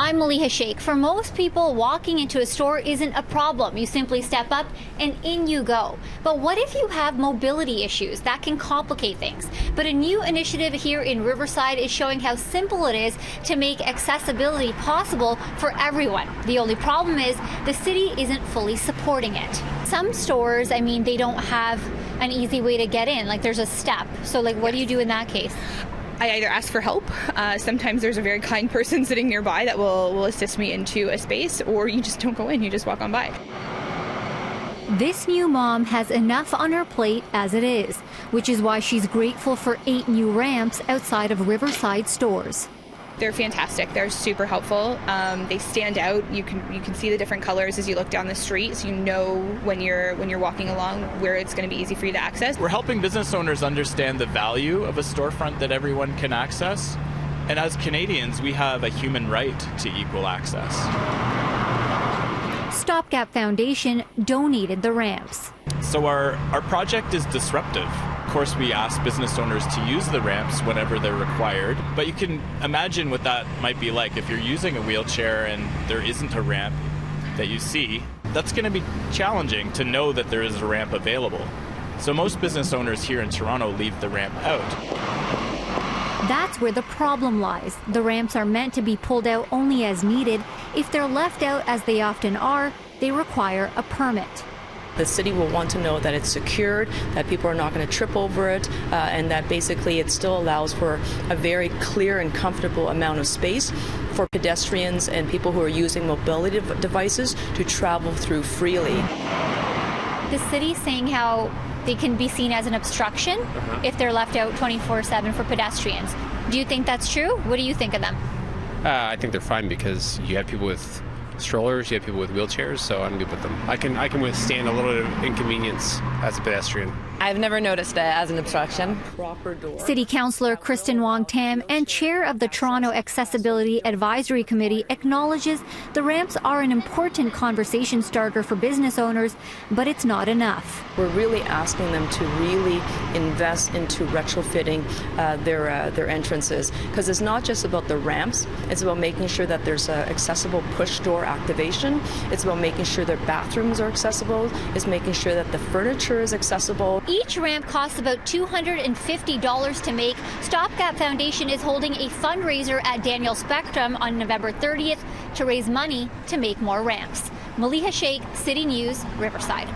I'm Maleeha Sheikh. For most people, walking into a store isn't a problem. You simply step up and in you go. But what if you have mobility issues? That can complicate things. But a new initiative here in Riverside is showing how simple it is to make accessibility possible for everyone. The only problem is the city isn't fully supporting it. Some stores, they don't have an easy way to get in. Like there's a step. So what do you do in that case? I either ask for help. Sometimes there's a very kind person sitting nearby that will assist me into a space, or you just don't go in, you just walk on by. This new mom has enough on her plate as it is, which is why she's grateful for 8 new ramps outside of Riverside stores. They're fantastic. They're super helpful. They stand out. You can see the different colors as you look down the street, so you know when you're walking along where it's going to be easy for you to access. We're helping business owners understand the value of a storefront that everyone can access. And as Canadians, we have a human right to equal access. StopGap Foundation donated the ramps. So our project is disruptive. Of course, we ask business owners to use the ramps whenever they're required, but you can imagine what that might be like if you're using a wheelchair and there isn't a ramp that you see. That's going to be challenging to know that there is a ramp available. So most business owners here in Toronto leave the ramp out. That's where the problem lies. The ramps are meant to be pulled out only as needed. If they're left out, as they often are, they require a permit. The city will want to know that it's secured, that people are not going to trip over it, and that basically it still allows for a very clear and comfortable amount of space for pedestrians and people who are using mobility devices to travel through freely. The city's saying how they can be seen as an obstruction if they're left out 24/7 for pedestrians. Do you think that's true? What do you think of them? I think they're fine because you have people with strollers, you have people with wheelchairs, so I'm good with them. I can withstand a little bit of inconvenience as a pedestrian. I've never noticed it as an obstruction. City Councillor Kristen Wong-Tam and Chair of the Toronto Accessibility Advisory Committee acknowledges the ramps are an important conversation starter for business owners, but it's not enough. We're really asking them to really invest into retrofitting their entrances, because it's not just about the ramps, it's about making sure that there's accessible push door activation, it's about making sure their bathrooms are accessible, it's making sure that the furniture is accessible. Each ramp costs about $250 to make. StopGap Foundation is holding a fundraiser at Daniel Spectrum on November 30th to raise money to make more ramps. Maleeha Sheikh, City News, Riverside.